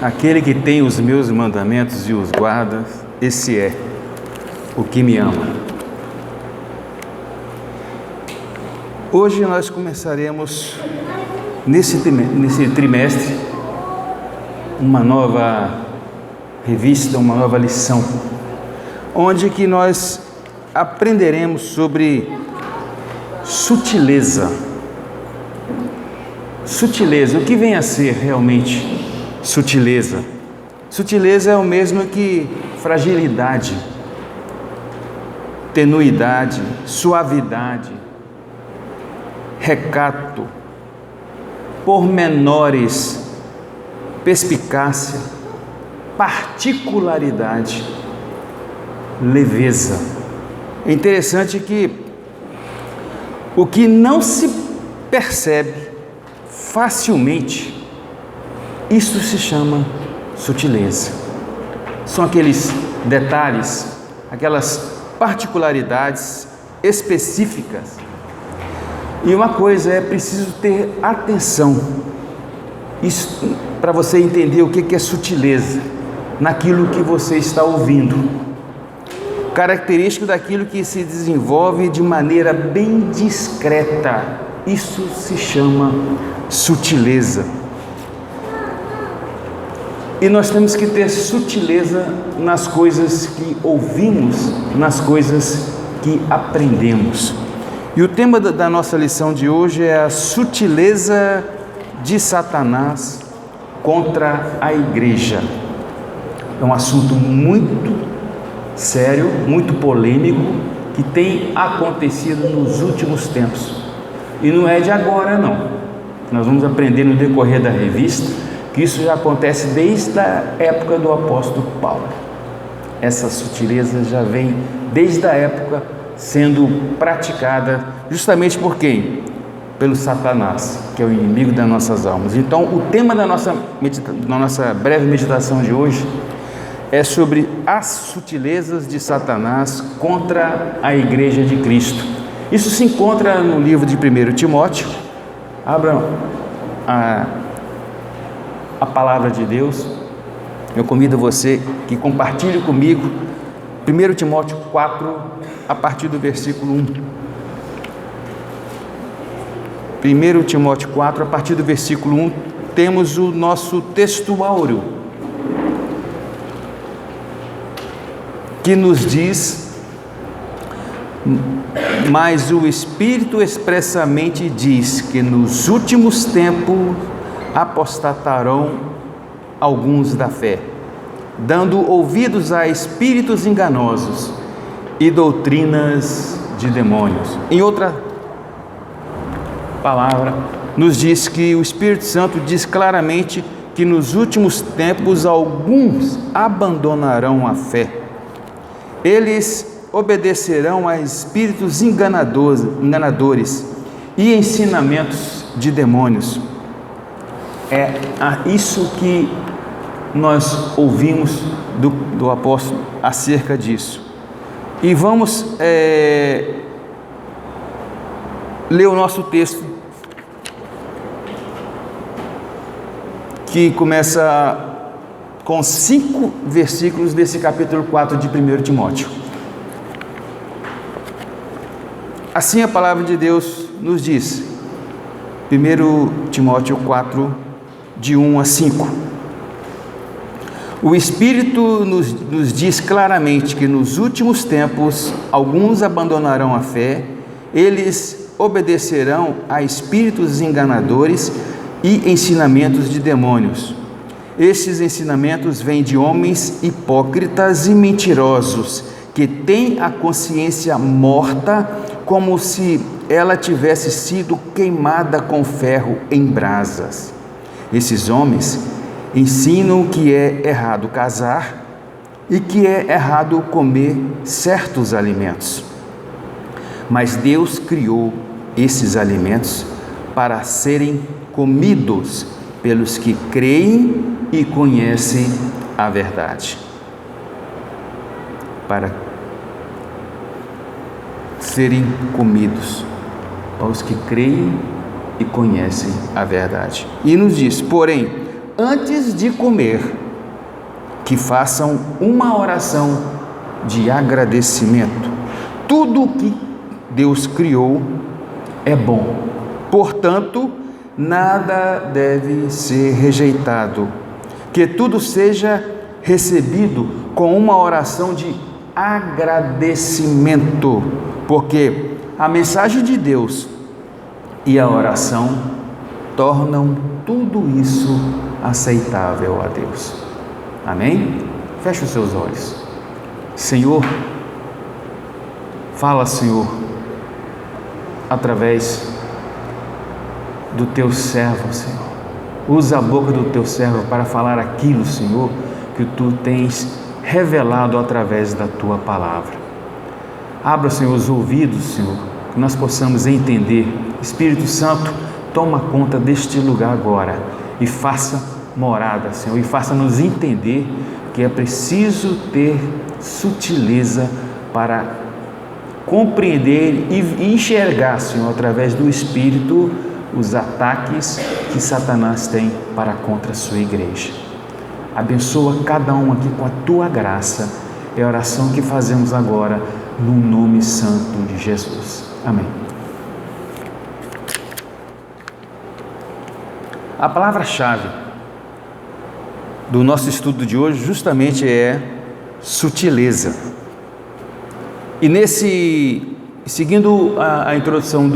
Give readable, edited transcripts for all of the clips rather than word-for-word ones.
Aquele que tem os meus mandamentos e os guarda, esse é o que me ama. Hoje nós começaremos, nesse trimestre, uma nova revista, uma nova lição, onde que nós aprenderemos sobre sutileza. Sutileza, o que vem a ser realmente sutileza? Sutileza é o mesmo que fragilidade, tenuidade, suavidade, recato, pormenores, perspicácia, particularidade, leveza. É interessante que o que não se percebe facilmente, isso se chama sutileza. São aqueles detalhes, aquelas particularidades específicas. E uma coisa, é preciso ter atenção isso, para você entender o que é sutileza naquilo que você está ouvindo. Característico daquilo que se desenvolve de maneira bem discreta. Isso se chama sutileza. E nós temos que ter sutileza nas coisas que ouvimos, nas coisas que aprendemos. E o tema da nossa lição de hoje é a sutileza de Satanás contra a igreja. É um assunto muito sério, muito polêmico, que tem acontecido nos últimos tempos. E não é de agora, não. Nós vamos aprender no decorrer da revista que isso já acontece desde a época do apóstolo Paulo. Essa sutileza já vem desde a época sendo praticada justamente por quem? Pelo Satanás, que é o inimigo das nossas almas. Então, o tema da nossa breve meditação de hoje é sobre as sutilezas de Satanás contra a igreja de Cristo. Isso se encontra no livro de 1 Timóteo. Abra a palavra de Deus. Eu convido você que compartilhe comigo 1 Timóteo 4, a partir do versículo 1. 1 Timóteo 4, a partir do versículo 1, temos o nosso texto áureo, que nos diz: mas o Espírito expressamente diz que nos últimos tempos apostatarão alguns da fé, dando ouvidos a espíritos enganosos e doutrinas de demônios. Em outra palavra, nos diz que o Espírito Santo diz claramente que nos últimos tempos alguns abandonarão a fé. Eles obedecerão a espíritos enganadores e ensinamentos de demônios. É isso que nós ouvimos do apóstolo acerca disso. E vamos ler o nosso texto, que começa com 5 versículos desse capítulo 4 de 1 Timóteo. Assim a palavra de Deus nos diz, 1 Timóteo 4, de 1 a 5. O Espírito nos diz claramente que nos últimos tempos alguns abandonarão a fé, eles obedecerão a espíritos enganadores e ensinamentos de demônios. Estes ensinamentos vêm de homens hipócritas e mentirosos, que têm a consciência morta, como se ela tivesse sido queimada com ferro em brasas. Esses homens ensinam que é errado casar e que é errado comer certos alimentos. Mas Deus criou esses alimentos para serem comidos pelos que creem e conhecem a verdade. Para serem comidos aos que creem e conhecem a verdade. E nos diz, porém, antes de comer, que façam uma oração de agradecimento. Tudo que Deus criou é bom, portanto, nada deve ser rejeitado. Que tudo seja recebido com uma oração de agradecimento, porque a mensagem de Deus e a oração tornam tudo isso aceitável a Deus. Amém? Feche os seus olhos. Senhor, fala, Senhor, através do teu servo, Senhor. Usa a boca do teu servo para falar aquilo, Senhor, que tu tens revelado através da tua palavra. Abra, Senhor, os ouvidos, Senhor, que nós possamos entender. Espírito Santo, toma conta deste lugar agora e faça morada, Senhor, e faça-nos entender que é preciso ter sutileza para compreender e enxergar, Senhor, através do Espírito, os ataques que Satanás tem para contra a sua igreja. Abençoa cada um aqui com a tua graça. É a oração que fazemos agora no nome santo de Jesus. Amém. A palavra-chave do nosso estudo de hoje justamente é sutileza. E seguindo a introdução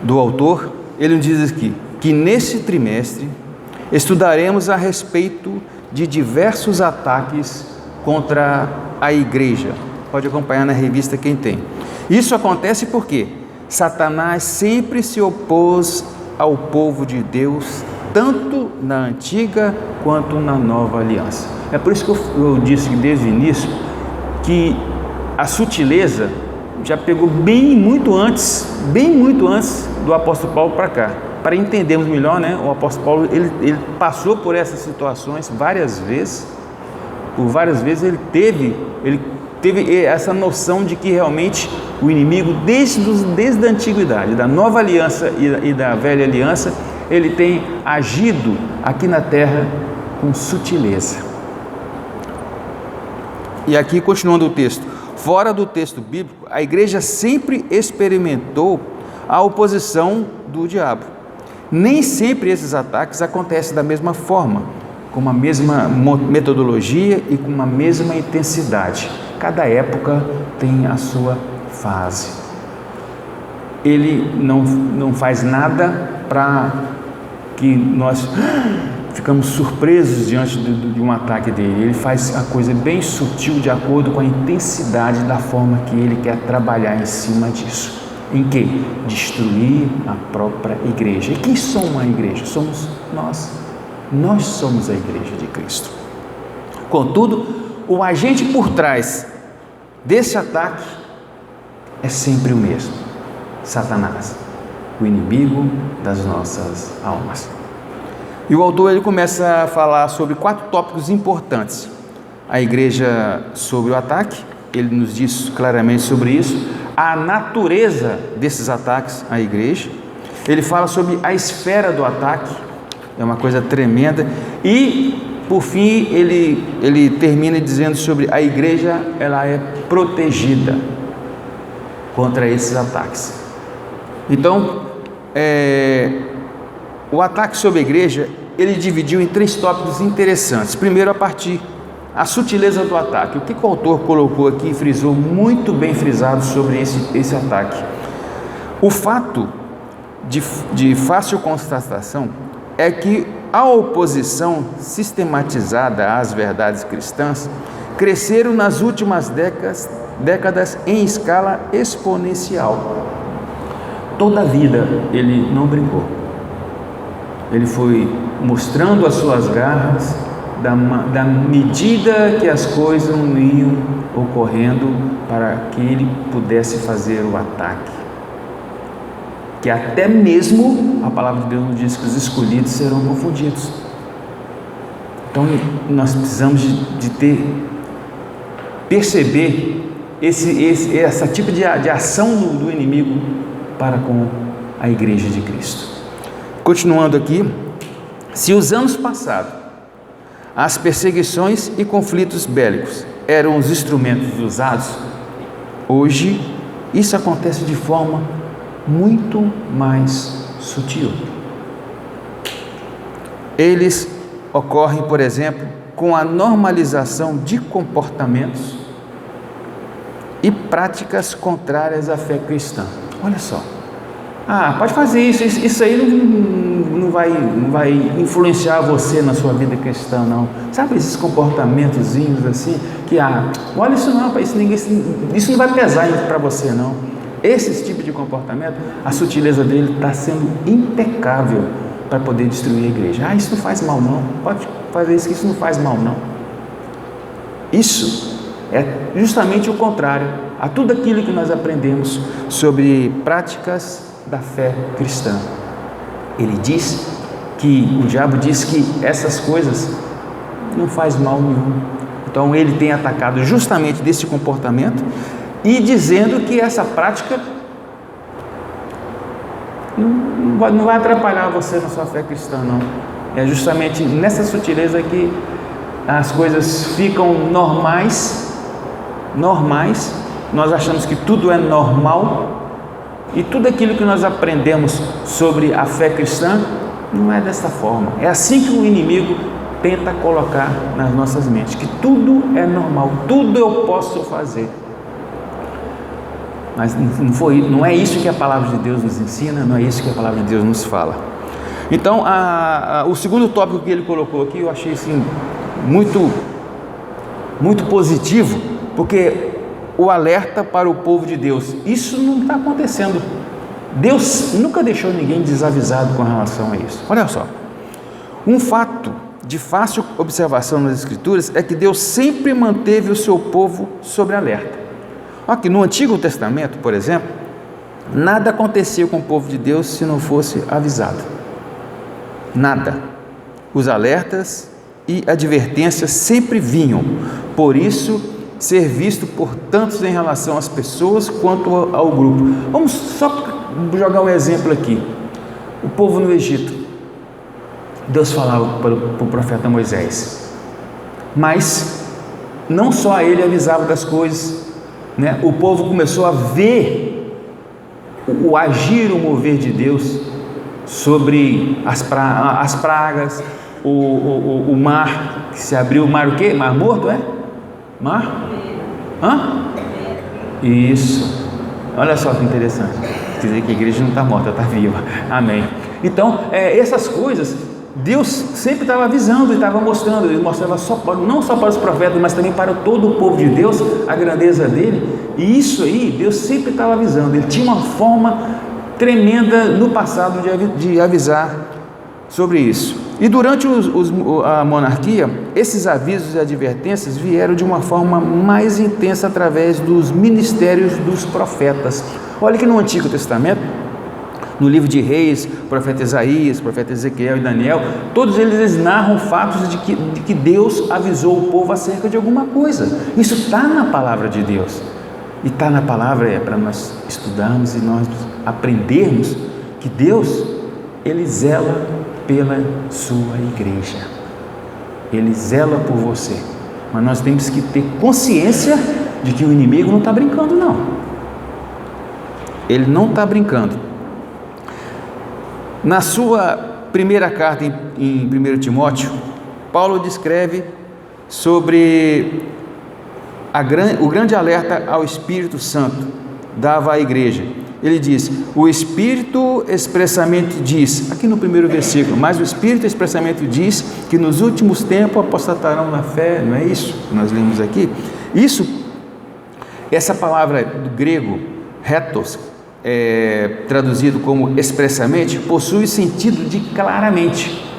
do autor, ele nos diz aqui que nesse trimestre estudaremos a respeito de diversos ataques contra a igreja. Pode acompanhar na revista quem tem. Isso acontece porque Satanás sempre se opôs ao povo de Deus, tanto na antiga quanto na nova aliança. É por isso que eu disse desde o início que a sutileza já pegou bem muito antes do apóstolo Paulo para cá. Para entendermos melhor, né? O apóstolo Paulo ele passou por essas situações várias vezes. Por várias vezes ele teve essa noção de que realmente o inimigo, desde a antiguidade, da nova aliança e da velha aliança, ele tem agido aqui na terra com sutileza. E aqui, continuando o texto, fora do texto bíblico, a igreja sempre experimentou a oposição do diabo. Nem sempre esses ataques acontecem da mesma forma, com a mesma metodologia e com a mesma intensidade. Cada época tem a sua fase. Ele não faz nada para que nós ficamos surpresos diante de um ataque dele. Ele faz a coisa bem sutil, de acordo com a intensidade da forma que ele quer trabalhar em cima disso. Em que? Destruir a própria igreja. E quem somos a igreja? Somos nós. Nós somos a igreja de Cristo. Contudo, o agente por trás desse ataque é sempre o mesmo: Satanás, o inimigo das nossas almas. E o autor ele começa a falar sobre 4 tópicos importantes. A igreja sob o ataque, ele nos diz claramente sobre isso. A natureza desses ataques à igreja. Ele fala sobre a esfera do ataque, é uma coisa tremenda. E, por fim, ele termina dizendo sobre a igreja, ela é protegida contra esses ataques. Então, o ataque sobre a igreja, ele dividiu em 3 tópicos interessantes. Primeiro, a sutileza do ataque. O que o autor colocou aqui, frisou, muito bem frisado sobre esse ataque. O fato de fácil constatação é que a oposição sistematizada às verdades cristãs cresceram nas últimas décadas em escala exponencial. Toda a vida ele não brincou. Ele foi mostrando as suas garras da medida que as coisas iam ocorrendo para que ele pudesse fazer o ataque. Que até mesmo a palavra de Deus nos diz que os escolhidos serão confundidos. Então nós precisamos perceber essa tipo de ação do inimigo para com a igreja de Cristo. Continuando aqui, se os anos passados, as perseguições e conflitos bélicos eram os instrumentos usados, hoje isso acontece de forma muito mais sutil. Eles ocorrem, por exemplo, com a normalização de comportamentos e práticas contrárias à fé cristã. Olha só, pode fazer isso aí não vai influenciar você na sua vida cristã, não. Sabe esses comportamentozinhos assim, que olha isso não, isso não vai pesar para você, não. Esse tipo de comportamento, a sutileza dele está sendo impecável para poder destruir a igreja. Isso não faz mal, não. Pode fazer isso, que isso não faz mal, não. Isso é justamente o contrário a tudo aquilo que nós aprendemos sobre práticas da fé cristã. O diabo diz que essas coisas não faz mal nenhum. Então ele tem atacado justamente desse comportamento e dizendo que essa prática não vai atrapalhar você na sua fé cristã, não. É justamente nessa sutileza que as coisas ficam normais, nós achamos que tudo é normal, e tudo aquilo que nós aprendemos sobre a fé cristã não é dessa forma. É assim que o inimigo tenta colocar nas nossas mentes, que tudo é normal, tudo eu posso fazer. Mas não é isso que a palavra de Deus nos ensina, não é isso que a palavra de Deus nos fala. Então, o segundo tópico que ele colocou aqui, eu achei assim, muito positivo, porque o alerta para o povo de Deus. Isso não está acontecendo. Deus nunca deixou ninguém desavisado com relação a isso. Olha só, um fato de fácil observação nas Escrituras é que Deus sempre manteve o seu povo sob alerta. Aqui no Antigo Testamento, por exemplo, nada acontecia com o povo de Deus se não fosse avisado. Nada. Os alertas e advertências sempre vinham. Por isso, ser visto por tantos em relação às pessoas quanto ao grupo. Vamos só jogar um exemplo aqui. O povo no Egito. Deus falava para o profeta Moisés. Mas não só ele avisava das coisas, né? O povo começou a ver o agir, o mover de Deus sobre as pragas, o mar que se abriu. O mar o quê? Mar morto, é? Mar? Isso. Olha só que interessante. Quer dizer que a igreja não está morta, está viva. Amém. Então, essas coisas, Deus sempre estava avisando e estava mostrando. Ele mostrava não só para os profetas, mas também para todo o povo de Deus, a grandeza dele. E isso aí, Deus sempre estava avisando. Ele tinha uma forma tremenda no passado de avisar sobre isso. E durante a monarquia, esses avisos e advertências vieram de uma forma mais intensa através dos ministérios dos profetas. Olha que no Antigo Testamento, no livro de Reis, profeta Isaías, profeta Ezequiel e Daniel, todos eles narram fatos de que Deus avisou o povo acerca de alguma coisa. Isso está na palavra de Deus. E está na palavra para nós estudarmos e nós aprendermos que Deus, Ele zela pela sua igreja. Ele zela por você. Mas nós temos que ter consciência de que o inimigo não está brincando, não. Ele não está brincando. Na sua primeira carta em 1 Timóteo, Paulo descreve sobre o grande alerta ao Espírito Santo dava à igreja. Ele diz, o Espírito expressamente diz, aqui no primeiro versículo, mas o Espírito expressamente diz que nos últimos tempos apostatarão na fé, não é isso que nós lemos aqui? Essa palavra do grego, retos, traduzido como expressamente, possui sentido de claramente,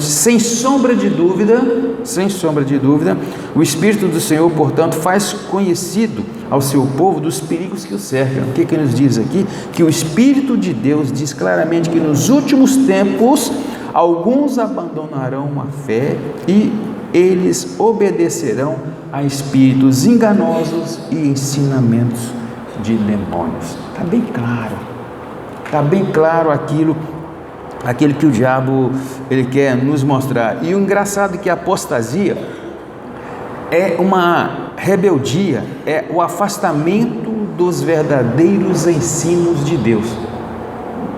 sem sombra de dúvida, o Espírito do Senhor, portanto, faz conhecido ao seu povo dos perigos que o cercam. O que nos diz aqui? Que o Espírito de Deus diz claramente que nos últimos tempos, alguns abandonarão a fé e eles obedecerão a espíritos enganosos e ensinamentos de demônios. Está bem claro aquilo aquilo que o diabo ele quer nos mostrar. E o engraçado é que a apostasia é uma rebeldia, é o afastamento dos verdadeiros ensinos de Deus.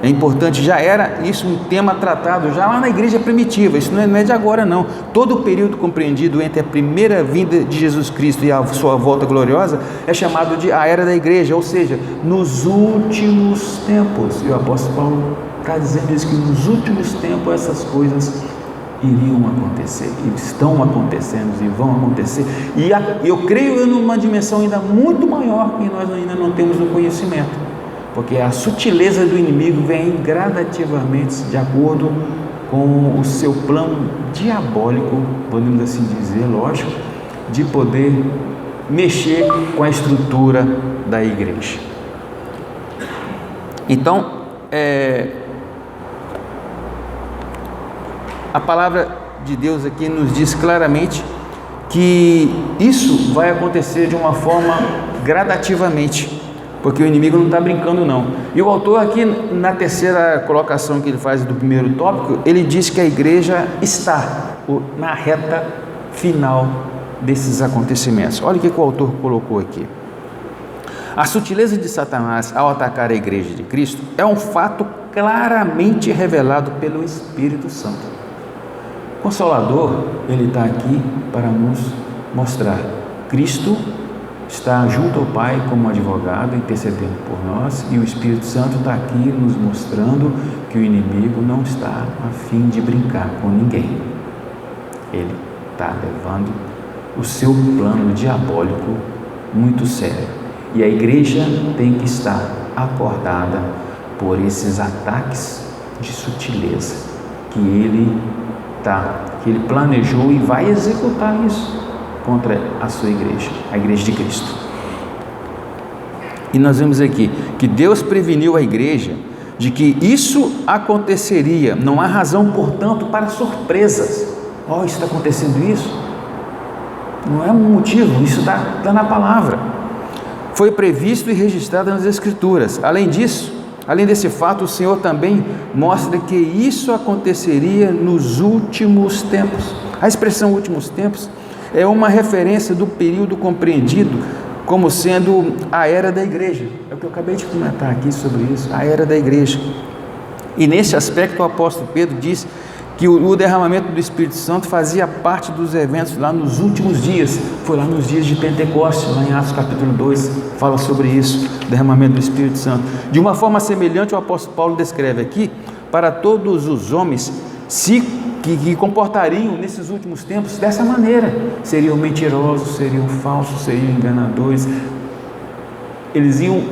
É importante, já era isso um tema tratado já lá na igreja primitiva, isso não é de agora não. Todo o período compreendido entre a primeira vinda de Jesus Cristo e a sua volta gloriosa é chamado de a era da igreja, ou seja, nos últimos tempos. E o apóstolo Paulo está dizendo isso, que nos últimos tempos essas coisas iriam acontecer, e estão acontecendo e vão acontecer, e eu creio numa dimensão ainda muito maior que nós ainda não temos no conhecimento, porque a sutileza do inimigo vem gradativamente de acordo com o seu plano diabólico, podemos assim dizer, lógico, de poder mexer com a estrutura da igreja. Então, a palavra de Deus aqui nos diz claramente que isso vai acontecer de uma forma gradativamente, porque o inimigo não está brincando não. E o autor aqui, na terceira colocação que ele faz do primeiro tópico, ele diz que a igreja está na reta final desses acontecimentos. Olha o que o autor colocou aqui. A sutileza de Satanás ao atacar a igreja de Cristo é um fato claramente revelado pelo Espírito Santo. O Consolador, ele está aqui para nos mostrar. Cristo está junto ao Pai como advogado, intercedendo por nós, e o Espírito Santo está aqui nos mostrando que o inimigo não está a fim de brincar com ninguém. Ele está levando o seu plano diabólico muito sério. E a igreja tem que estar acordada por esses ataques de sutileza que ele planejou e vai executar isso contra a sua igreja, a igreja de Cristo. E nós vemos aqui que Deus preveniu a igreja de que isso aconteceria. Não há razão, portanto, para surpresas. Isso está acontecendo isso? Não é um motivo, isso está na palavra. Foi previsto e registrado nas Escrituras. Além disso, além desse fato, o Senhor também mostra que isso aconteceria nos últimos tempos. A expressão últimos tempos é uma referência do período compreendido como sendo a era da igreja. É o que eu acabei de comentar aqui sobre isso, a era da igreja. E nesse aspecto o apóstolo Pedro diz que o derramamento do Espírito Santo fazia parte dos eventos lá nos últimos dias. Foi lá nos dias de Pentecostes, lá em Atos capítulo 2, fala sobre isso, derramamento do Espírito Santo. De uma forma semelhante, o apóstolo Paulo descreve aqui para todos os homens que comportariam nesses últimos tempos dessa maneira. Seriam mentirosos, seriam falsos, seriam enganadores. Eles iam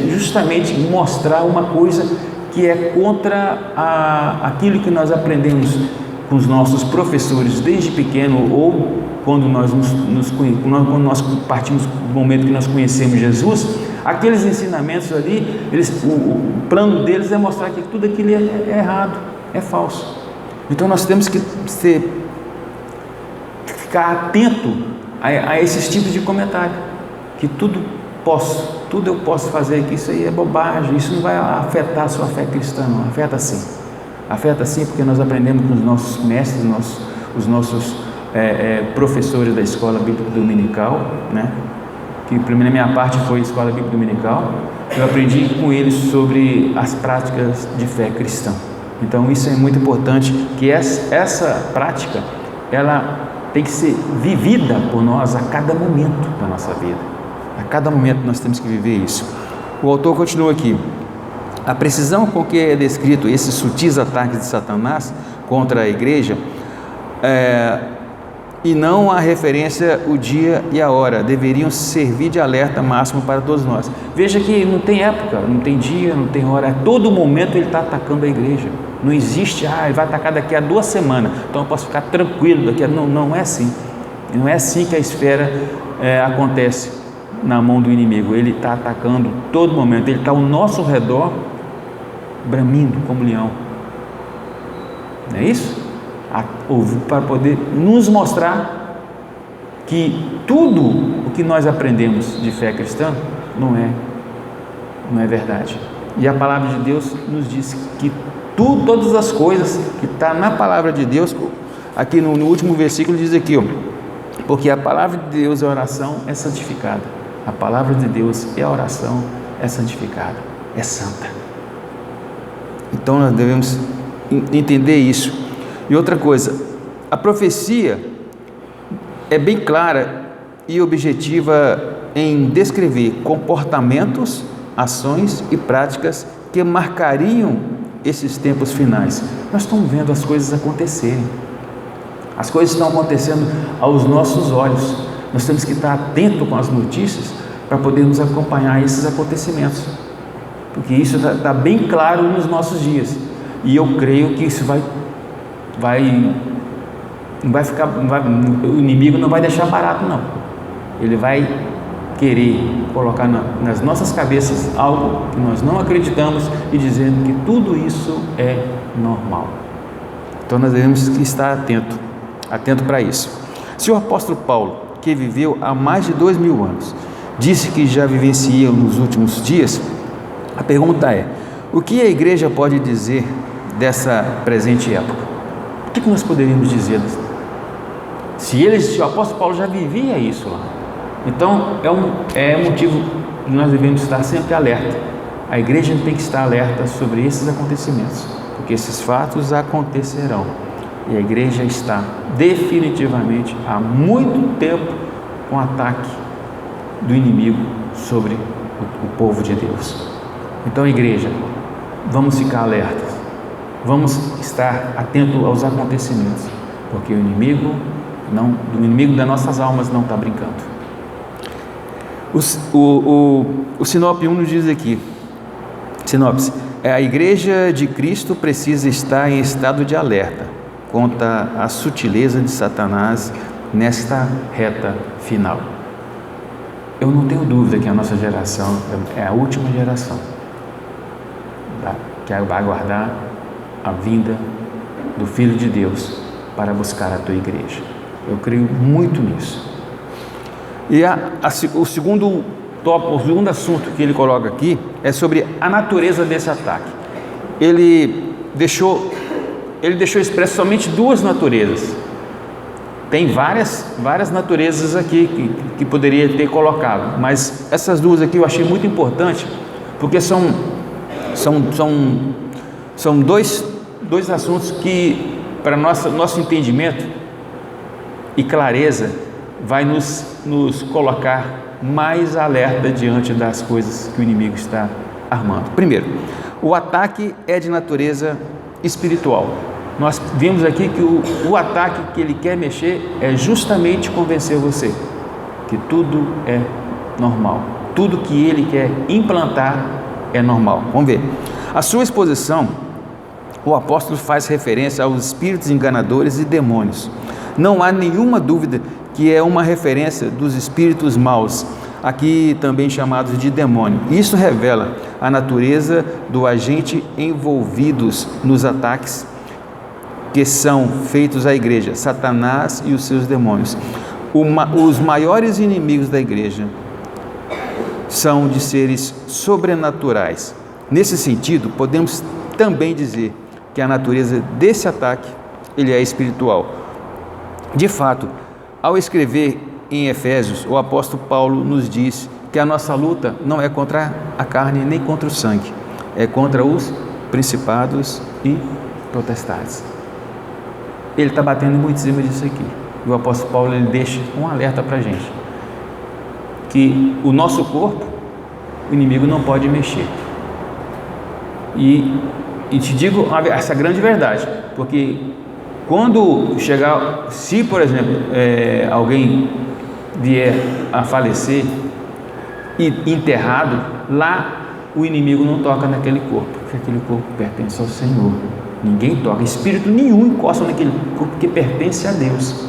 justamente mostrar uma coisa que é contra aquilo que nós aprendemos com os nossos professores desde pequeno, ou quando nós quando nós partimos do momento que nós conhecemos Jesus. Aqueles ensinamentos ali, o plano deles é mostrar que tudo aquilo é errado, é falso. Então nós temos que ficar atento a esses tipos de comentário, que tudo eu posso fazer, que isso aí é bobagem, isso não vai afetar a sua fé cristã, não. Afeta sim, porque nós aprendemos com os nossos mestres, os nossos professores da escola bíblica dominical, né? Que primeiro na minha parte foi escola bíblica dominical. Eu aprendi com eles sobre as práticas de fé cristã. Então isso é muito importante, que essa prática ela tem que ser vivida por nós a cada momento da nossa vida. A cada momento nós temos que viver isso. O autor continua aqui. A precisão com que é descrito esses sutis ataques de Satanás contra a igreja e não a referência o dia e a hora deveriam servir de alerta máximo para todos nós. Veja que não tem época, não tem dia, não tem hora. A todo momento ele está atacando a igreja. Não existe, ele vai atacar daqui a 2 semanas, então eu posso ficar tranquilo daqui a... Não é assim. Não é assim que a esfera acontece na mão do inimigo. Ele está atacando todo momento, ele está ao nosso redor, bramindo como leão. Não é isso? Para poder nos mostrar que tudo o que nós aprendemos de fé cristã não é verdade. E a palavra de Deus nos diz que todas as coisas que está na palavra de Deus. Aqui no último versículo diz aqui, ó, porque a palavra de Deus é oração, é santificada. A palavra de Deus é oração, é santificada, é santa. Então nós devemos entender isso. E outra coisa, a profecia é bem clara e objetiva em descrever comportamentos, ações e práticas que marcariam esses tempos finais. Nós estamos vendo as coisas acontecerem. As coisas estão acontecendo aos nossos olhos. Nós temos que estar atentos com as notícias para podermos acompanhar esses acontecimentos, porque isso está bem claro nos nossos dias. E eu creio que isso o inimigo não vai deixar barato, não. Ele vai querer colocar nas nossas cabeças algo que nós não acreditamos e dizendo que tudo isso é normal. Então nós devemos estar atento para isso. Se o apóstolo Paulo, que viveu há mais de 2000 anos, disse que já vivencia nos últimos dias, a pergunta é: o que a igreja pode dizer dessa presente época? O que nós poderíamos dizer? Se o apóstolo Paulo já vivia isso lá, então é um motivo que nós devemos estar sempre alerta. A igreja tem que estar alerta sobre esses acontecimentos, porque esses fatos acontecerão. E a igreja está definitivamente há muito tempo com ataque do inimigo sobre o povo de Deus. Então, igreja, vamos ficar alertas, vamos estar atentos aos acontecimentos, porque o inimigo das nossas almas não está brincando. O Sinop 1 nos diz aqui, sinopse, a igreja de Cristo precisa estar em estado de alerta contra a sutileza de Satanás nesta reta final. Eu não tenho dúvida que a nossa geração é a última geração que vai aguardar a vinda do Filho de Deus para buscar a tua igreja. Eu creio muito nisso. E o segundo assunto que ele coloca aqui é sobre a natureza desse ataque. Ele deixou expresso somente duas naturezas. Tem várias naturezas aqui que poderia ter colocado, mas essas duas aqui eu achei muito importante, porque são dois assuntos que, para nosso entendimento e clareza, vai nos colocar mais alerta diante das coisas que o inimigo está armando. Primeiro, o ataque é de natureza espiritual. Nós vimos aqui que o ataque que ele quer mexer é justamente convencer você que tudo é normal. Tudo que ele quer implantar é normal. Vamos ver. A sua exposição, o apóstolo faz referência aos espíritos enganadores e demônios. Não há nenhuma dúvida que é uma referência dos espíritos maus, aqui também chamados de demônio. Isso revela a natureza do agente envolvidos nos ataques que são feitos à igreja, Satanás e os seus demônios. Os maiores inimigos da igreja são de seres sobrenaturais. Nesse sentido, podemos também dizer que a natureza desse ataque ele é espiritual. De fato, ao escrever em Efésios, o apóstolo Paulo nos diz que a nossa luta não é contra a carne nem contra o sangue, é contra os principados e potestades. Ele está batendo muito em cima disso aqui. E o apóstolo Paulo ele deixa um alerta para a gente, que o nosso corpo, o inimigo não pode mexer. E te digo essa grande verdade, porque quando chegar, se por exemplo alguém vier a falecer e enterrado, lá o inimigo não toca naquele corpo, porque aquele corpo pertence ao Senhor. Ninguém toca, espírito nenhum encosta naquele corpo que pertence a Deus.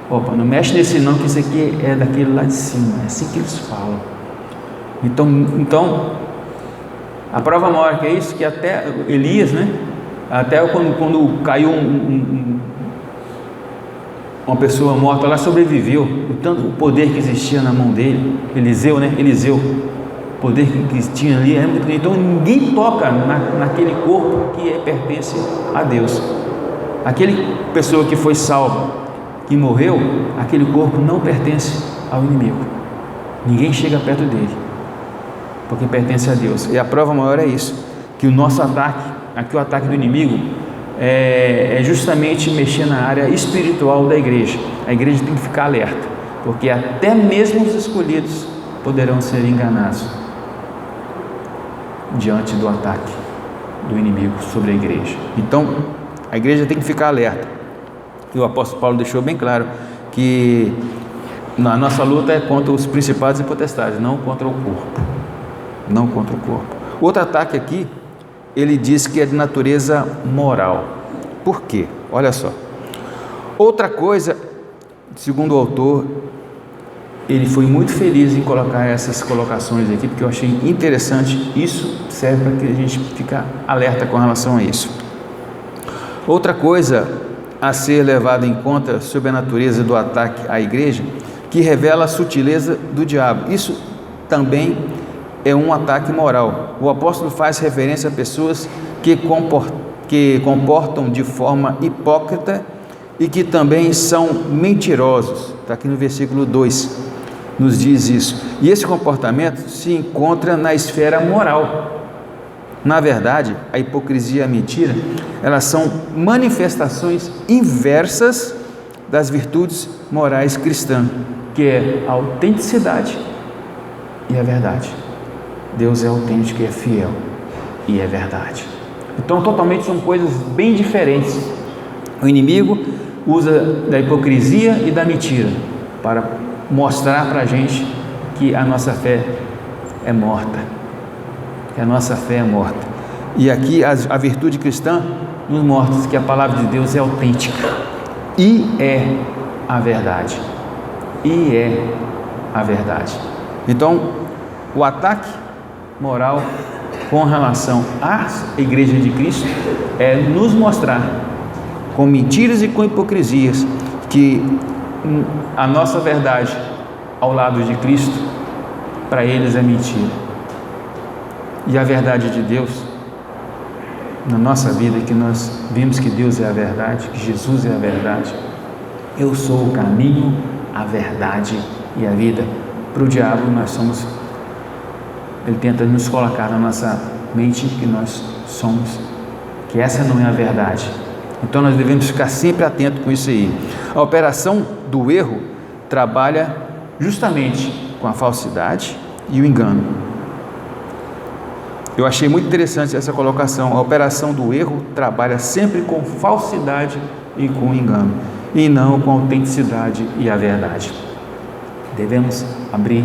Opa, não mexe nesse não, que isso aqui é daquele lá de cima. É assim que eles falam. Então a prova maior que é isso, que até Elias, né? Até quando caiu uma pessoa morta lá, sobreviveu. O poder que existia na mão dele, Eliseu, né? Eliseu, poder que tinha ali é muito grande. Então ninguém toca naquele corpo que pertence a Deus. Aquele pessoa que foi salva, que morreu, aquele corpo não pertence ao inimigo. Ninguém chega perto dele, porque pertence a Deus. E a prova maior é isso, que o nosso ataque, aqui o ataque do inimigo, é justamente mexer na área espiritual da igreja. A igreja tem que ficar alerta, porque até mesmo os escolhidos poderão ser enganados diante do ataque do inimigo sobre a igreja. Então, a igreja tem que ficar alerta. E o apóstolo Paulo deixou bem claro que a nossa luta é contra os principados e potestades, não contra o corpo. Não contra o corpo. Outro ataque aqui, ele diz que é de natureza moral. Por quê? Olha só. Outra coisa, segundo o autor, ele foi muito feliz em colocar essas colocações aqui, porque eu achei interessante. Isso serve para que a gente fique alerta com relação a isso. Outra coisa a ser levada em conta sobre a natureza do ataque à igreja, que revela a sutileza do diabo. Isso também é um ataque moral. O apóstolo faz referência a pessoas que comportam de forma hipócrita e que também são mentirosos. Está aqui no versículo 2, nos diz isso. E esse comportamento se encontra na esfera moral. Na verdade, a hipocrisia e a mentira, elas são manifestações inversas das virtudes morais cristãs, que é a autenticidade e a verdade. Deus é autêntico e é fiel e é verdade. Então, totalmente são coisas bem diferentes. O inimigo usa da hipocrisia e da mentira para mostrar para a gente que a nossa fé é morta. Que a nossa fé é morta. E aqui a virtude cristã nos mostra que a palavra de Deus é autêntica e é a verdade. E é a verdade. Então, o ataque moral com relação à igreja de Cristo é nos mostrar com mentiras e com hipocrisias que a nossa verdade ao lado de Cristo para eles é mentira, e a verdade de Deus na nossa vida, que nós vimos que Deus é a verdade, que Jesus é a verdade. Eu sou o caminho, a verdade e a vida. Para o diabo ele tenta nos colocar na nossa mente que nós somos, que essa não é a verdade. Então nós devemos ficar sempre atentos com isso aí. A operação do erro trabalha justamente com a falsidade e o engano. Eu achei muito interessante essa colocação. A operação do erro trabalha sempre com falsidade e com engano, e não com a autenticidade e a verdade. Devemos abrir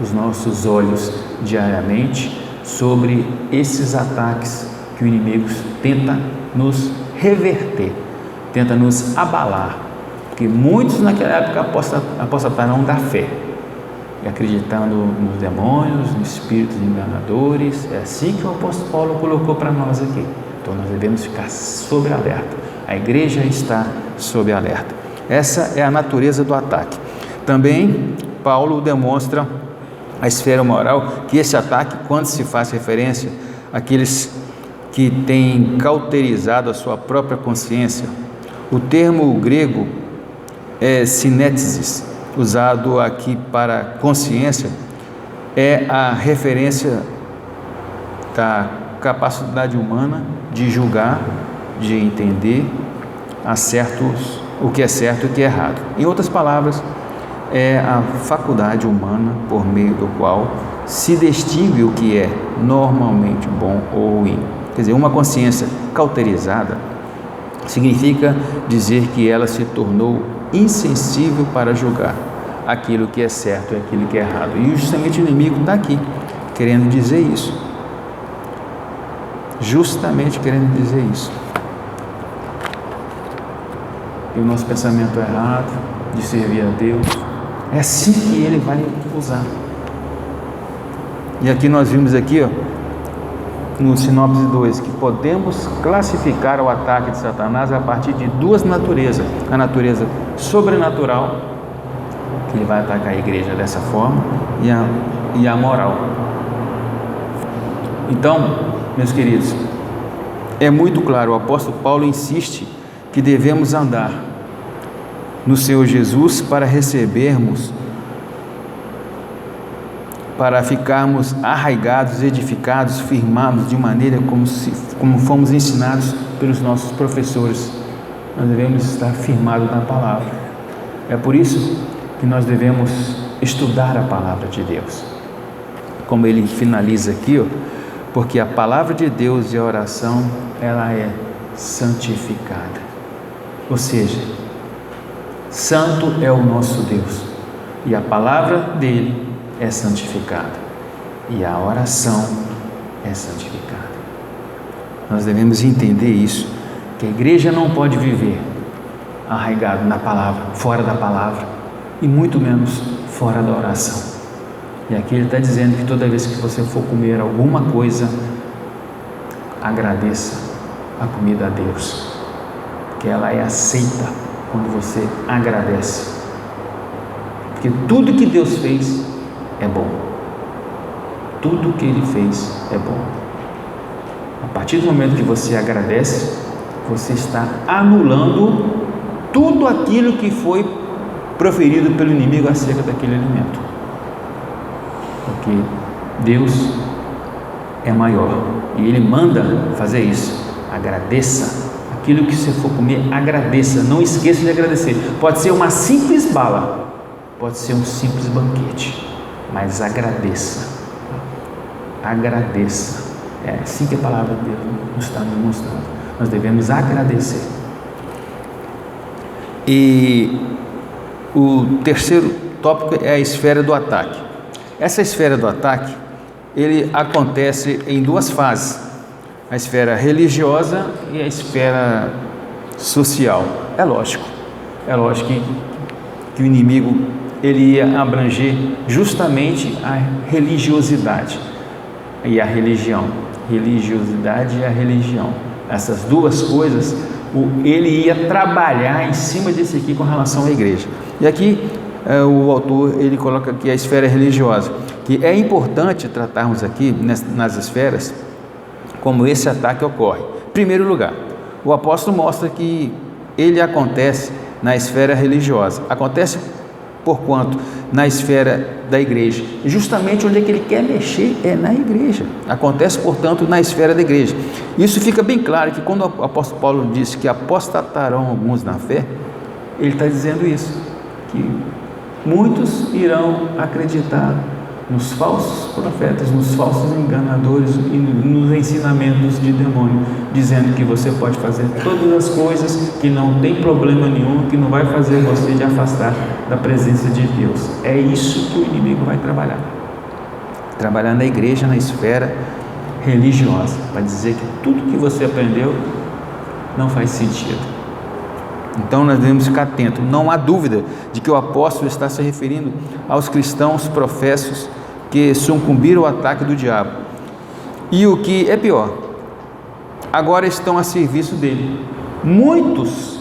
os nossos olhos diariamente sobre esses ataques que o inimigo tenta nos reverter, tenta nos abalar, porque muitos naquela época apostatarão da fé, e acreditando nos demônios, nos espíritos enganadores. É assim que o apóstolo Paulo colocou para nós aqui. Então nós devemos ficar sob alerta. A igreja está sob alerta. Essa é a natureza do ataque. Também Paulo demonstra a esfera moral, que esse ataque, quando se faz referência àqueles que têm cauterizado a sua própria consciência, o termo grego é sinétesis, usado aqui para consciência, é a referência da capacidade humana de julgar, de entender o que é certo e o que é errado. Em outras palavras, é a faculdade humana por meio do qual se distingue o que é normalmente bom ou ruim. Quer dizer, uma consciência cauterizada significa dizer que ela se tornou insensível para julgar aquilo que é certo e aquilo que é errado. E justamente o inimigo está aqui querendo dizer isso. Justamente querendo dizer isso. E o nosso pensamento errado de servir a Deus, é assim que ele vai usar. E aqui nós vimos aqui, no Sinopse 2, que podemos classificar o ataque de Satanás a partir de duas naturezas: a natureza sobrenatural, que ele vai atacar a igreja dessa forma, e a moral, Então, meus queridos, é muito claro, o apóstolo Paulo insiste que devemos andar no Senhor Jesus para recebermos, para ficarmos arraigados, edificados, firmados de maneira como fomos ensinados pelos nossos professores. Nós devemos estar firmados na palavra. É por isso que nós devemos estudar a palavra de Deus. Como ele finaliza aqui, porque a palavra de Deus e a oração, ela é santificada. Ou seja, santo é o nosso Deus e a palavra dele é santificada e a oração é santificada. Nós devemos entender isso, que a igreja não pode viver arraigado na palavra, fora da palavra e muito menos fora da oração. E aqui ele está dizendo que toda vez que você for comer alguma coisa, agradeça a comida a Deus, que ela é aceita quando você agradece, porque tudo que Deus fez é bom, tudo que Ele fez é bom. A partir do momento que você agradece, você está anulando tudo aquilo que foi proferido pelo inimigo acerca daquele alimento, porque Deus é maior e Ele manda fazer isso. Agradeça aquilo que você for comer, agradeça, não esqueça de agradecer. Pode ser uma simples bala, pode ser um simples banquete, mas agradeça, agradeça. É assim que a palavra de Deus nos está nos mostrando. Nós devemos agradecer. E o terceiro tópico é a esfera do ataque. Essa esfera do ataque, ele acontece em duas fases: a esfera religiosa e a esfera social. É lógico que o inimigo ele ia abranger justamente a religiosidade e a religião. Religiosidade e a religião. Essas duas coisas, ele ia trabalhar em cima disso aqui com relação à igreja. E aqui o autor ele coloca aqui a esfera religiosa, que é importante tratarmos aqui nas esferas como esse ataque ocorre. Em primeiro lugar, o apóstolo mostra que ele acontece na esfera religiosa. Acontece porquanto na esfera da igreja. Justamente onde é que ele quer mexer é na igreja. Acontece, portanto, na esfera da igreja. Isso fica bem claro que quando o apóstolo Paulo disse que apostatarão alguns na fé, ele está dizendo isso, que muitos irão acreditar nos falsos profetas, nos falsos enganadores e nos ensinamentos de demônio, dizendo que você pode fazer todas as coisas, que não tem problema nenhum, que não vai fazer você te afastar da presença de Deus. É isso que o inimigo vai trabalhar na igreja, na esfera religiosa, para dizer que tudo que você aprendeu não faz sentido. Então nós devemos ficar atentos. Não há dúvida de que o apóstolo está se referindo aos cristãos professos que sucumbiram ao ataque do diabo. E o que é pior, agora estão a serviço dele. Muitos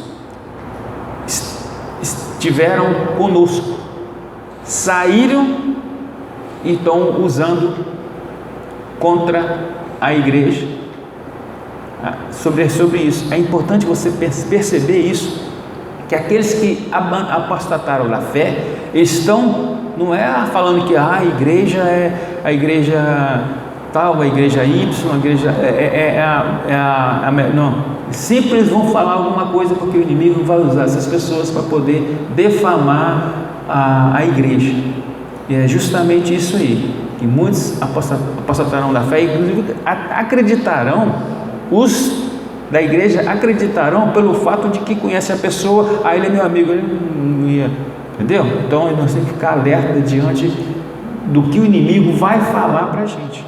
estiveram conosco, saíram e estão usando contra a igreja. Sobre isso, é importante você perceber isso, que aqueles que apostataram da fé estão, não é falando que a igreja é a igreja tal, a igreja Y, a igreja não, sempre eles vão falar alguma coisa, porque o inimigo vai usar essas pessoas para poder defamar a igreja. E é justamente isso aí, que muitos apostatarão da fé, inclusive acreditarão. Os da igreja acreditarão pelo fato de que conhece a pessoa, ele é meu amigo, ele não ia, entendeu? Então nós temos que ficar alerta diante do que o inimigo vai falar para a gente,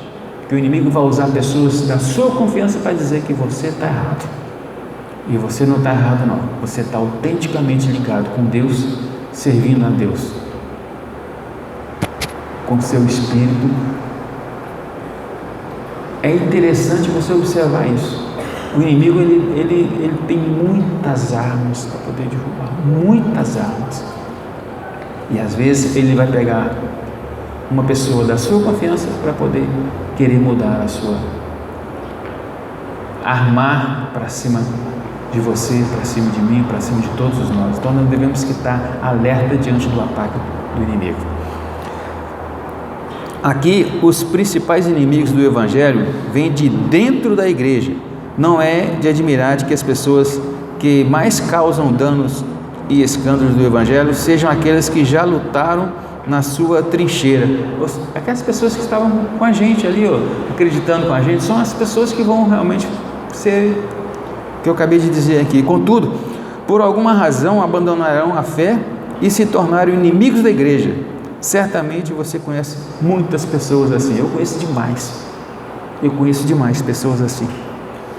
que o inimigo vai usar pessoas da sua confiança para dizer que você está errado, e você não está errado não, você está autenticamente ligado com Deus, servindo a Deus, com seu espírito. É interessante você observar isso. O inimigo ele tem muitas armas para poder derrubar, muitas armas. E às vezes ele vai pegar uma pessoa da sua confiança para poder querer mudar a sua, armar para cima de você, para cima de mim, para cima de todos nós. Então nós devemos estar alerta diante do ataque do inimigo. Aqui os principais inimigos do Evangelho vêm de dentro da igreja. Não é de admirar de que as pessoas que mais causam danos e escândalos do Evangelho sejam aquelas que já lutaram na sua trincheira. Aquelas pessoas que estavam com a gente ali, acreditando com a gente, são as pessoas que vão realmente ser, que eu acabei de dizer aqui. Contudo, por alguma razão abandonarão a fé e se tornaram inimigos da igreja. Certamente você conhece muitas pessoas assim. Eu conheço demais pessoas assim,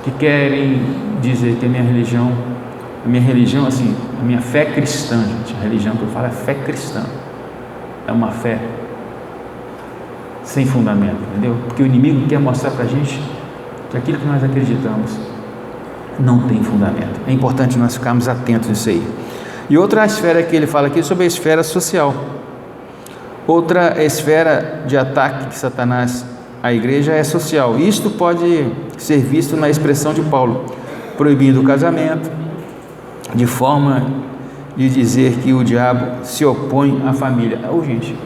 que querem dizer que a minha religião assim, a minha fé cristã, gente, a religião que eu falo é fé cristã, é uma fé sem fundamento, entendeu? Porque o inimigo quer mostrar para a gente que aquilo que nós acreditamos não tem fundamento. É importante nós ficarmos atentos nisso aí. E outra esfera que ele fala aqui sobre a esfera social. Outra esfera de ataque de Satanás à igreja é social. Isto pode ser visto na expressão de Paulo, proibindo o casamento, de forma de dizer que o diabo se opõe à família. Gente,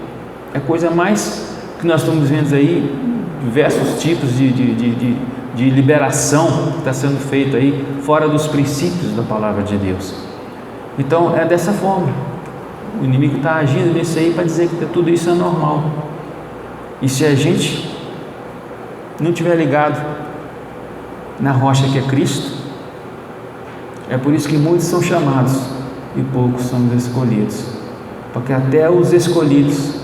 é coisa mais que nós estamos vendo aí, diversos tipos de liberação que está sendo feito aí, fora dos princípios da palavra de Deus. Então é dessa forma. O inimigo está agindo nisso aí para dizer que tudo isso é normal. E se a gente não tiver ligado na rocha que é Cristo, é por isso que muitos são chamados e poucos são os escolhidos, porque até os escolhidos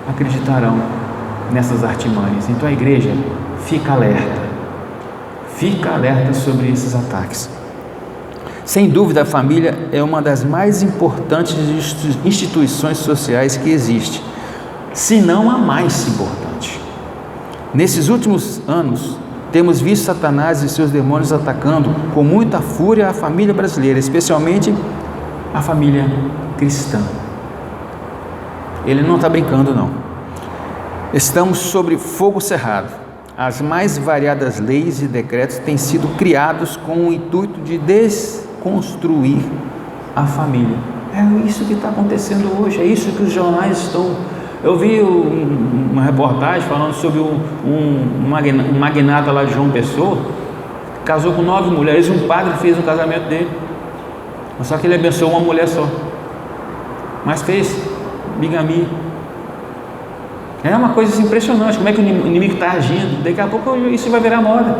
acreditarão nessas artimanhas. Então a igreja fica alerta sobre esses ataques. Sem dúvida, a família é uma das mais importantes instituições sociais que existe, se não a mais importante. Nesses últimos anos, temos visto Satanás e seus demônios atacando com muita fúria a família brasileira, especialmente a família cristã. Ele não está brincando, não. Estamos sobre fogo cerrado. As mais variadas leis e decretos têm sido criados com o intuito de desconstruir a família. É isso que está acontecendo hoje, é isso que os jornais estão... Eu vi uma reportagem falando sobre um magnata lá de João Pessoa, casou com 9 mulheres, um padre fez o casamento dele, só que ele abençoou uma mulher só, mas fez bigamia. É uma coisa assim, impressionante, como é que o inimigo está agindo. Daqui a pouco isso vai virar moda,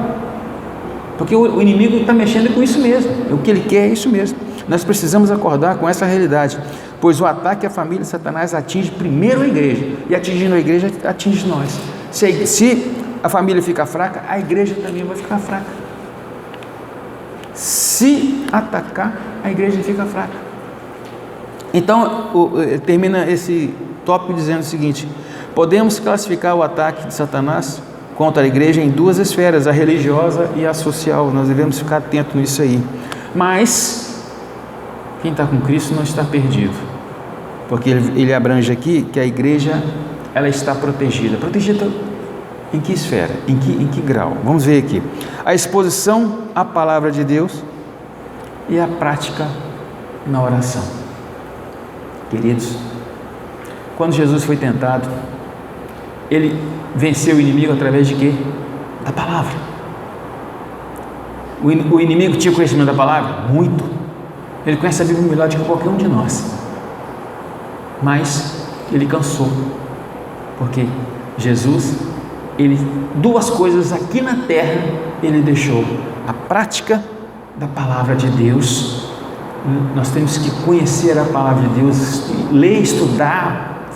porque o inimigo está mexendo com isso mesmo, o que ele quer é isso mesmo. Nós precisamos acordar com essa realidade, pois o ataque à família de Satanás atinge primeiro a igreja, e atingindo a igreja, atinge nós. Se a família fica fraca, a igreja também vai ficar fraca. Se atacar, a igreja fica fraca. Então, termina esse tópico dizendo o seguinte: podemos classificar o ataque de Satanás contra a igreja em 2 esferas, a religiosa e a social. Nós devemos ficar atentos nisso aí. Mas quem está com Cristo não está perdido, porque ele abrange aqui que a igreja ela está protegida. Protegida em que esfera? Em que grau? Vamos ver aqui. A exposição à palavra de Deus e a prática na oração. Queridos, quando Jesus foi tentado, ele venceu o inimigo através de quê? Da palavra. O inimigo tinha conhecimento da palavra? Muito. Ele conhece a Bíblia melhor do que qualquer um de nós, mas ele cansou, porque Jesus, ele 2 coisas aqui na terra ele deixou: a prática da palavra de Deus. Nós temos que conhecer a palavra de Deus, ler, estudar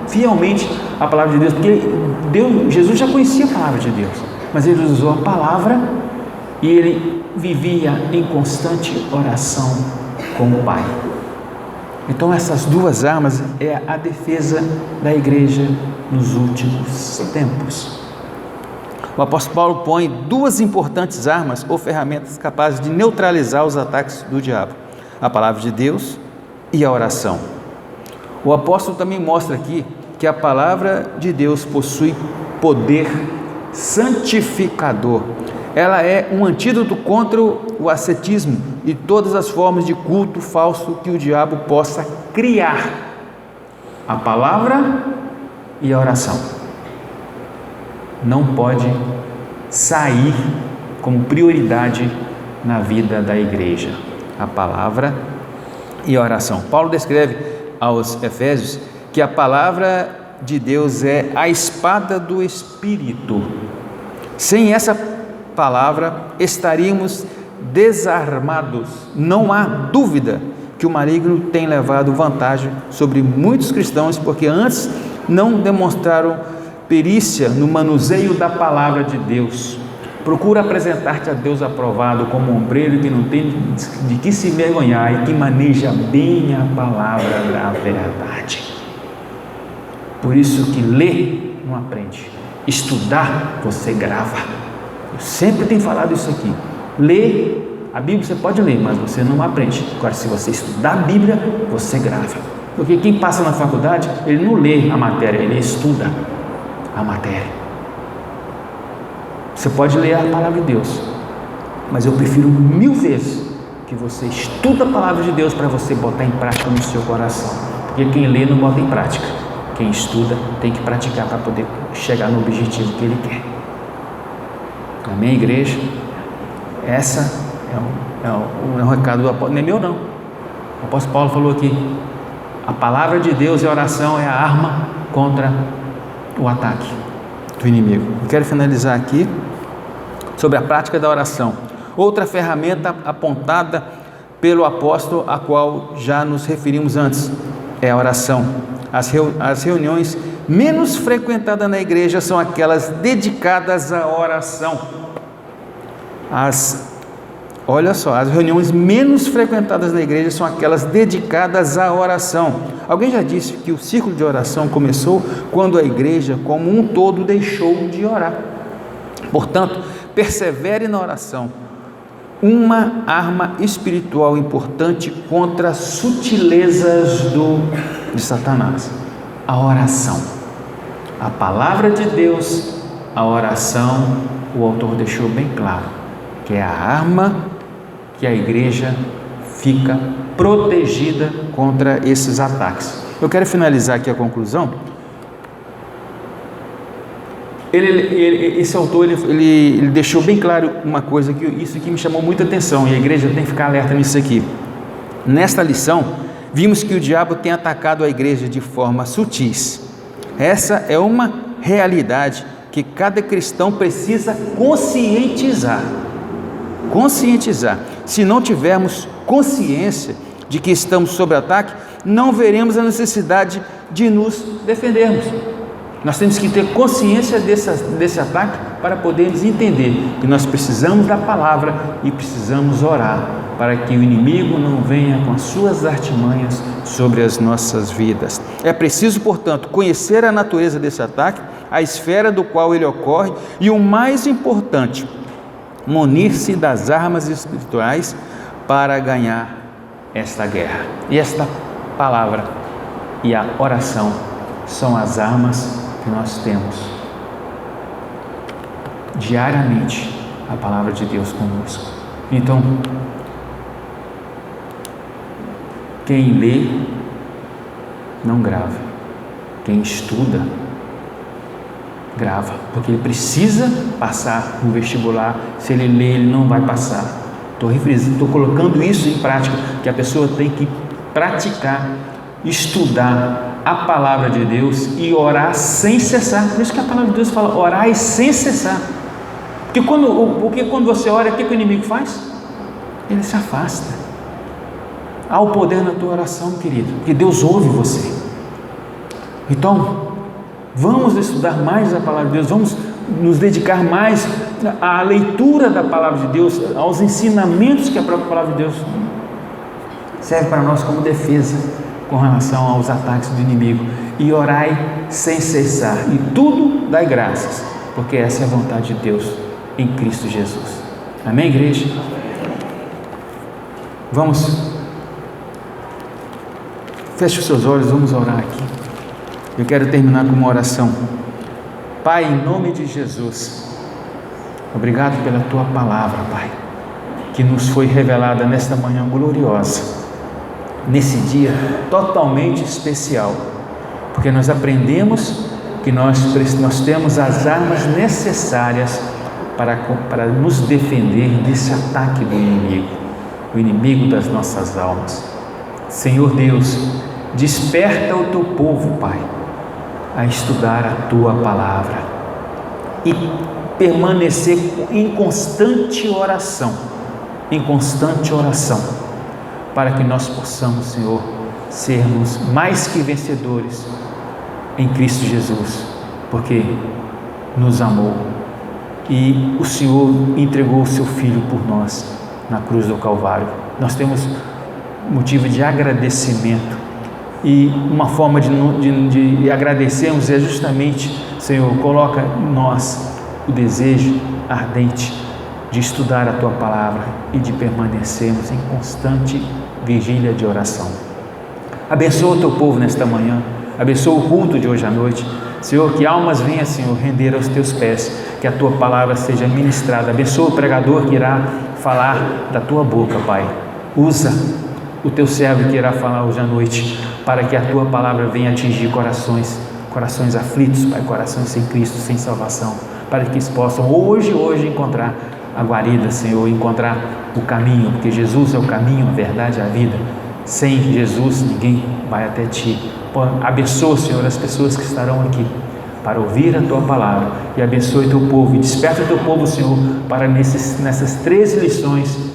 fielmente a palavra de Deus, porque Jesus já conhecia a palavra de Deus, mas ele usou a palavra e ele vivia em constante oração com o Pai. Então essas 2 armas é a defesa da igreja nos últimos tempos. O apóstolo Paulo põe 2 importantes armas ou ferramentas capazes de neutralizar os ataques do diabo: a palavra de Deus e a oração. O apóstolo também mostra aqui que a palavra de Deus possui poder santificador. Ela é um antídoto contra o ascetismo e todas as formas de culto falso que o diabo possa criar. A palavra e a oração não pode sair como prioridade na vida da igreja. A palavra e a oração. Paulo descreve aos Efésios que a palavra de Deus é a espada do Espírito. Sem essa palavra estaríamos desarmados. Não há dúvida que o maligno tem levado vantagem sobre muitos cristãos, porque antes não demonstraram perícia no manuseio da palavra de Deus. Procura apresentar-te a Deus aprovado como um obreiro que não tem de que se envergonhar e que maneja bem a palavra da verdade. Por isso que ler não aprende, estudar você grava. Eu sempre tenho falado isso aqui. Ler a Bíblia você pode ler, mas você não aprende. Agora, se você estudar a Bíblia, você grava. Porque quem passa na faculdade, ele não lê a matéria, ele estuda a matéria. Você pode ler a palavra de Deus, mas eu prefiro 1000 vezes que você estuda a palavra de Deus para você botar em prática no seu coração. Porque quem lê não bota em prática. Quem estuda tem que praticar para poder chegar no objetivo que ele quer. Amém, igreja? Essa é um recado do apóstolo, não é meu não. O apóstolo Paulo falou aqui, a palavra de Deus e a oração é a arma contra o ataque do inimigo. Eu quero finalizar aqui sobre a prática da oração. Outra ferramenta apontada pelo apóstolo, a qual já nos referimos antes, é a oração. As reuniões menos frequentadas na igreja são aquelas dedicadas à oração. Olha só, as reuniões menos frequentadas na igreja são aquelas dedicadas à oração. Alguém já disse que o círculo de oração começou quando a igreja como um todo deixou de orar. Portanto, persevere na oração, uma arma espiritual importante contra as sutilezas de Satanás. A oração, a palavra de Deus, a oração, o autor deixou bem claro, que é a arma que a igreja fica protegida contra esses ataques. Eu quero finalizar aqui a conclusão. Esse autor ele deixou bem claro uma coisa, que isso aqui me chamou muita atenção, e a igreja tem que ficar alerta nisso aqui. Nesta lição, vimos que o diabo tem atacado a igreja de forma sutis. Essa é uma realidade que cada cristão precisa conscientizar. Se não tivermos consciência de que estamos sob ataque, não veremos a necessidade de nos defendermos. Nós temos que ter consciência desse ataque para podermos entender que nós precisamos da palavra e precisamos orar para que o inimigo não venha com as suas artimanhas sobre as nossas vidas. É preciso, portanto, conhecer a natureza desse ataque, a esfera do qual ele ocorre e, o mais importante, munir-se das armas espirituais para ganhar esta guerra. E esta palavra e a oração são as armas que nós temos diariamente, a palavra de Deus conosco. Então, quem lê não grava, quem estuda grava, porque ele precisa passar no vestibular. Se ele lê, ele não vai passar. Estou colocando isso em prática, que a pessoa tem que praticar, estudar a palavra de Deus e orar sem cessar. Por isso que a palavra de Deus fala, orai sem cessar. Porque quando você ora, o que o inimigo faz? Ele se afasta. Há o poder na tua oração, querido, porque Deus ouve você. Então, vamos estudar mais a palavra de Deus, vamos nos dedicar mais à leitura da palavra de Deus, aos ensinamentos que a própria palavra de Deus serve para nós como defesa com relação aos ataques do inimigo. E orai sem cessar, e tudo dai graças, porque essa é a vontade de Deus em Cristo Jesus. Amém, igreja? Feche os seus olhos, vamos orar aqui. Eu quero terminar com uma oração. Pai, em nome de Jesus, obrigado pela Tua palavra, Pai, que nos foi revelada nesta manhã gloriosa, nesse dia totalmente especial, porque nós aprendemos que nós temos as armas necessárias para nos defender desse ataque do inimigo, o inimigo das nossas almas. Senhor Deus, desperta o Teu povo, Pai, a estudar a Tua palavra e permanecer em constante oração, para que nós possamos, Senhor, sermos mais que vencedores em Cristo Jesus, porque nos amou e o Senhor entregou o Seu Filho por nós na cruz do Calvário. Nós temos motivo de agradecimento, e uma forma de agradecermos é justamente, Senhor, coloca em nós o desejo ardente de estudar a Tua palavra e de permanecermos em constante vigília de oração. Abençoa o Teu povo nesta manhã, abençoa o culto de hoje à noite, Senhor, que almas venham, Senhor, render aos Teus pés, que a Tua palavra seja ministrada. Abençoa o pregador que irá falar da Tua boca, Pai. Usa o Teu servo que irá falar hoje à noite, para que a Tua palavra venha atingir corações aflitos, Pai, corações sem Cristo, sem salvação, para que eles possam hoje encontrar a guarida, Senhor, encontrar o caminho, porque Jesus é o caminho, a verdade e a vida. Sem Jesus ninguém vai até Ti. Abençoa, Senhor, as pessoas que estarão aqui para ouvir a Tua palavra, e abençoe Teu povo, e desperta o Teu povo, Senhor, para nessas 13 lições